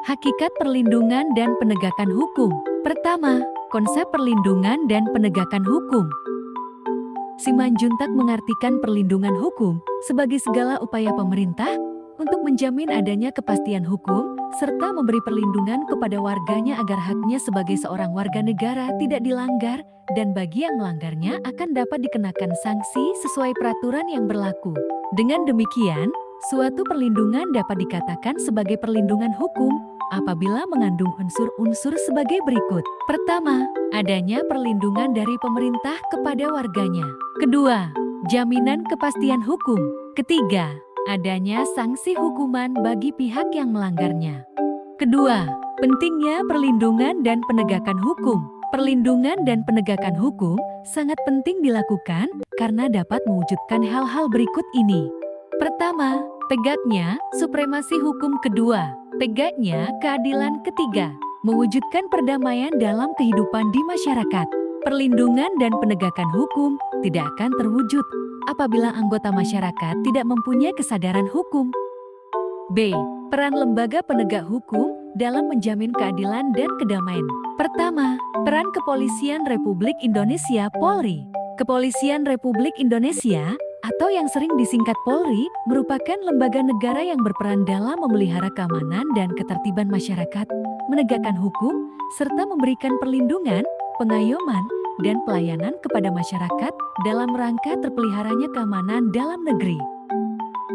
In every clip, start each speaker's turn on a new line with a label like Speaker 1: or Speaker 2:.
Speaker 1: Hakikat perlindungan dan penegakan hukum. Pertama, konsep perlindungan dan penegakan hukum. Simanjuntak mengartikan perlindungan hukum sebagai segala upaya pemerintah untuk menjamin adanya kepastian hukum serta memberi perlindungan kepada warganya agar haknya sebagai seorang warga negara tidak dilanggar dan bagi yang melanggarnya akan dapat dikenakan sanksi sesuai peraturan yang berlaku. Dengan demikian, suatu perlindungan dapat dikatakan sebagai perlindungan hukum apabila mengandung unsur-unsur sebagai berikut. Pertama, adanya perlindungan dari pemerintah kepada warganya. Kedua, jaminan kepastian hukum. Ketiga, adanya sanksi hukuman bagi pihak yang melanggarnya. Kedua, pentingnya perlindungan dan penegakan hukum. Perlindungan dan penegakan hukum sangat penting dilakukan karena dapat mewujudkan hal-hal berikut ini. Pertama, tegaknya supremasi hukum. Kedua, tegaknya keadilan. Ketiga, mewujudkan perdamaian dalam kehidupan di masyarakat. Perlindungan dan penegakan hukum tidak akan terwujud apabila anggota masyarakat tidak mempunyai kesadaran hukum. B. Peran lembaga penegak hukum dalam menjamin keadilan dan kedamaian. Pertama, peran Kepolisian Republik Indonesia Polri. Kepolisian Republik Indonesia atau yang sering disingkat Polri merupakan lembaga negara yang berperan dalam memelihara keamanan dan ketertiban masyarakat, menegakkan hukum, serta memberikan perlindungan, pengayoman, dan pelayanan kepada masyarakat dalam rangka terpeliharanya keamanan dalam negeri.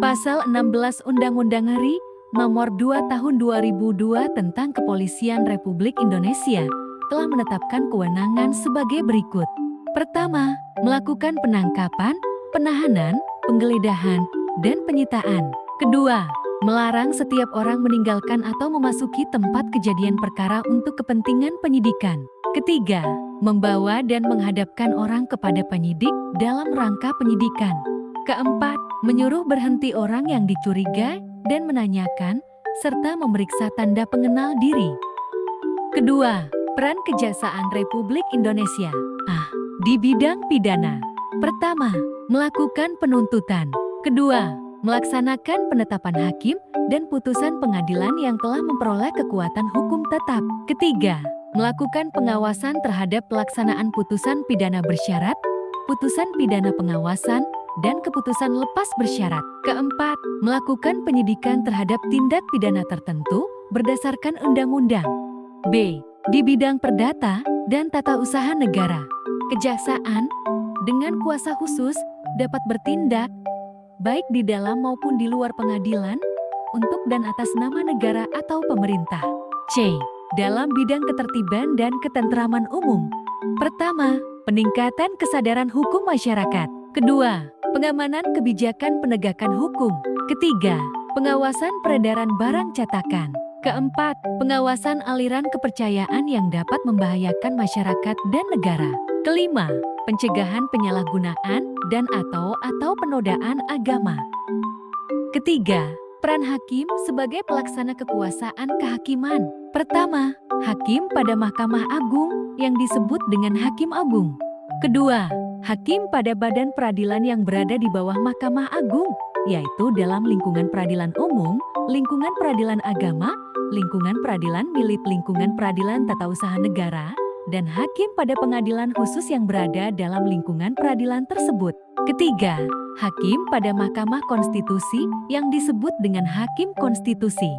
Speaker 1: Pasal 16 Undang-Undang RI Nomor 2 Tahun 2002 tentang Kepolisian Republik Indonesia telah menetapkan kewenangan sebagai berikut. Pertama, melakukan penangkapan, penahanan, penggeledahan, dan penyitaan. Kedua, melarang setiap orang meninggalkan atau memasuki tempat kejadian perkara untuk kepentingan penyidikan. Ketiga, membawa dan menghadapkan orang kepada penyidik dalam rangka penyidikan. Keempat, menyuruh berhenti orang yang dicurigai dan menanyakan, serta memeriksa tanda pengenal diri. Kedua, peran Kejaksaan Republik Indonesia. Di bidang pidana. Pertama, melakukan penuntutan. Kedua, melaksanakan penetapan hakim dan putusan pengadilan yang telah memperoleh kekuatan hukum tetap. Ketiga, melakukan pengawasan terhadap pelaksanaan putusan pidana bersyarat, putusan pidana pengawasan, dan keputusan lepas bersyarat. Keempat, melakukan penyidikan terhadap tindak pidana tertentu berdasarkan undang-undang. B. Di bidang perdata dan tata usaha negara. Kejaksaan dengan kuasa khusus dapat bertindak baik di dalam maupun di luar pengadilan untuk dan atas nama negara atau pemerintah. C. Dalam bidang ketertiban dan ketentraman umum. Pertama, peningkatan kesadaran hukum masyarakat. Kedua, pengamanan kebijakan penegakan hukum. Ketiga, pengawasan peredaran barang cetakan. Keempat, pengawasan aliran kepercayaan yang dapat membahayakan masyarakat dan negara. Kelima, pencegahan penyalahgunaan dan atau penodaan agama. Ketiga, peran hakim sebagai pelaksana kekuasaan kehakiman. Pertama, hakim pada Mahkamah Agung yang disebut dengan Hakim Agung. Kedua, hakim pada badan peradilan yang berada di bawah Mahkamah Agung, yaitu dalam lingkungan peradilan umum, lingkungan peradilan agama, lingkungan peradilan milik lingkungan peradilan tata usaha negara, dan hakim pada pengadilan khusus yang berada dalam lingkungan peradilan tersebut. Ketiga, hakim pada Mahkamah Konstitusi yang disebut dengan Hakim Konstitusi.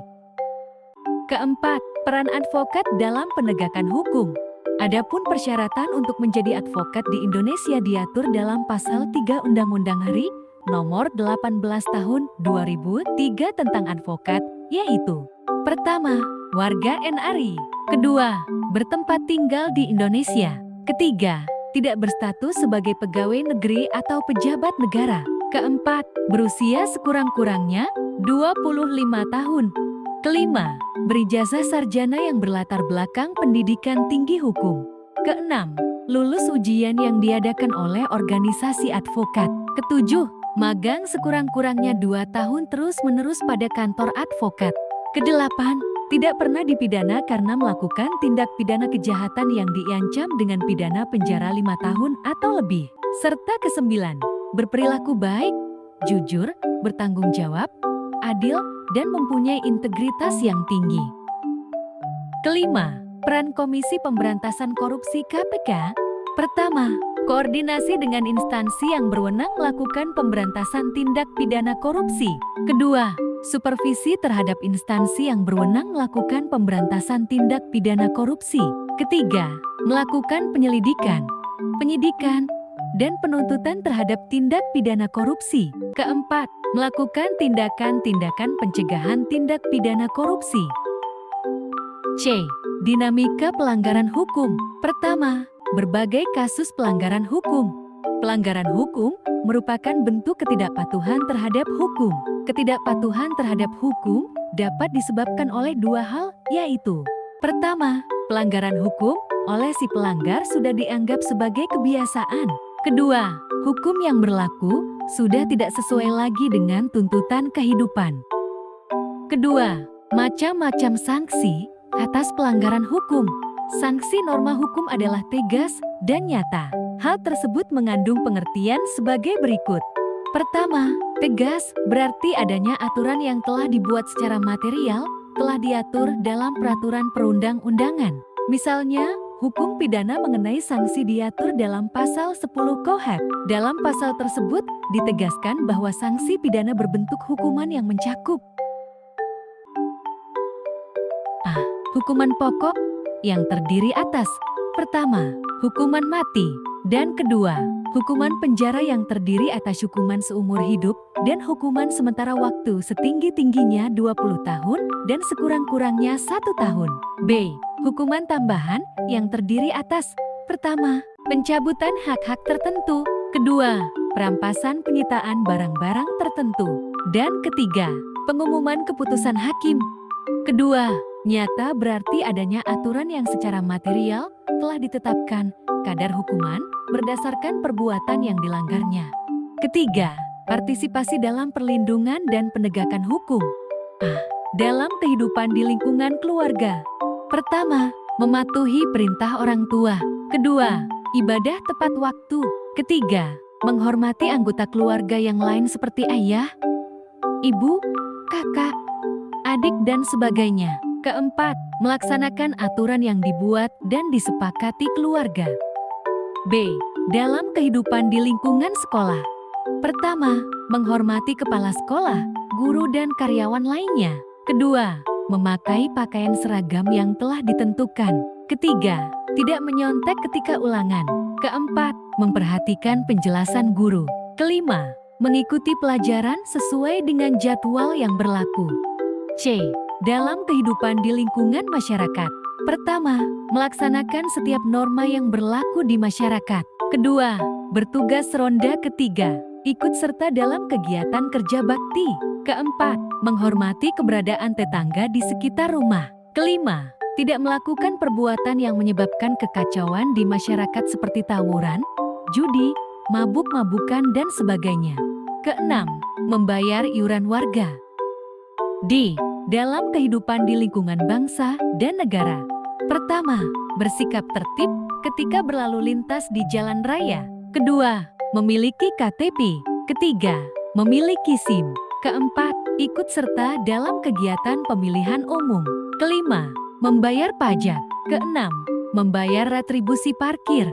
Speaker 1: Keempat, peran advokat dalam penegakan hukum. Adapun persyaratan untuk menjadi advokat di Indonesia diatur dalam Pasal 3 Undang-Undang RI Nomor 18 Tahun 2003 tentang advokat, yaitu: pertama, warga NRI. Kedua, bertempat tinggal di Indonesia. Ketiga, tidak berstatus sebagai pegawai negeri atau pejabat negara. Keempat, berusia sekurang-kurangnya 25 tahun. Kelima, berijazah sarjana yang berlatar belakang pendidikan tinggi hukum. Keenam, lulus ujian yang diadakan oleh organisasi advokat. Ketujuh, magang sekurang-kurangnya 2 tahun terus-menerus pada kantor advokat. Kedelapan, tidak pernah dipidana karena melakukan tindak pidana kejahatan yang diancam dengan pidana penjara 5 tahun atau lebih. Serta kesembilan, berperilaku baik, jujur, bertanggung jawab, adil, dan mempunyai integritas yang tinggi. Kelima, peran Komisi Pemberantasan Korupsi KPK. Pertama, koordinasi dengan instansi yang berwenang melakukan pemberantasan tindak pidana korupsi. Kedua, supervisi terhadap instansi yang berwenang melakukan pemberantasan tindak pidana korupsi. Ketiga, melakukan penyelidikan, penyidikan, dan penuntutan terhadap tindak pidana korupsi. Keempat, melakukan tindakan-tindakan pencegahan tindak pidana korupsi. C. Dinamika pelanggaran hukum. Pertama, berbagai kasus pelanggaran hukum. Pelanggaran hukum merupakan bentuk ketidakpatuhan terhadap hukum. Ketidakpatuhan terhadap hukum dapat disebabkan oleh dua hal, yaitu: pertama, pelanggaran hukum oleh si pelanggar sudah dianggap sebagai kebiasaan. Kedua, hukum yang berlaku sudah tidak sesuai lagi dengan tuntutan kehidupan. Kedua, macam-macam sanksi atas pelanggaran hukum. Sanksi norma hukum adalah tegas dan nyata. Hal tersebut mengandung pengertian sebagai berikut. Pertama, tegas berarti adanya aturan yang telah dibuat secara material, telah diatur dalam peraturan perundang-undangan. Misalnya, hukum pidana mengenai sanksi diatur dalam pasal 10 KUHP. Dalam pasal tersebut, ditegaskan bahwa sanksi pidana berbentuk hukuman yang mencakup hukuman pokok yang terdiri atas: pertama, hukuman mati, dan kedua, hukuman penjara yang terdiri atas hukuman seumur hidup dan hukuman sementara waktu setinggi-tingginya 20 tahun dan sekurang-kurangnya 1 tahun. B. Hukuman tambahan yang terdiri atas: pertama, pencabutan hak-hak tertentu, kedua, perampasan penyitaan barang-barang tertentu, dan ketiga, pengumuman keputusan hakim. Kedua, nyata berarti adanya aturan yang secara material telah ditetapkan kadar hukuman berdasarkan perbuatan yang dilanggarnya. Ketiga, partisipasi dalam perlindungan dan penegakan hukum. Dalam kehidupan di lingkungan keluarga. Pertama, mematuhi perintah orang tua. Kedua, ibadah tepat waktu. Ketiga, menghormati anggota keluarga yang lain seperti ayah, ibu, kakak, adik, dan sebagainya. Keempat, melaksanakan aturan yang dibuat dan disepakati keluarga. B. Dalam kehidupan di lingkungan sekolah. Pertama, menghormati kepala sekolah, guru, dan karyawan lainnya. Kedua, memakai pakaian seragam yang telah ditentukan. Ketiga, tidak menyontek ketika ulangan. Keempat, memperhatikan penjelasan guru. Kelima, mengikuti pelajaran sesuai dengan jadwal yang berlaku. C. Dalam kehidupan di lingkungan masyarakat. Pertama, melaksanakan setiap norma yang berlaku di masyarakat. Kedua, bertugas ronda. Ketiga, ikut serta dalam kegiatan kerja bakti. Keempat, menghormati keberadaan tetangga di sekitar rumah. Kelima, tidak melakukan perbuatan yang menyebabkan kekacauan di masyarakat seperti tawuran, judi, mabuk-mabukan, dan sebagainya. Keenam, membayar iuran warga. D. Dalam kehidupan di lingkungan bangsa dan negara. Pertama, bersikap tertib ketika berlalu lintas di jalan raya. Kedua, memiliki KTP. Ketiga, memiliki SIM. Keempat, ikut serta dalam kegiatan pemilihan umum. Kelima, membayar pajak. Keenam, membayar retribusi parkir.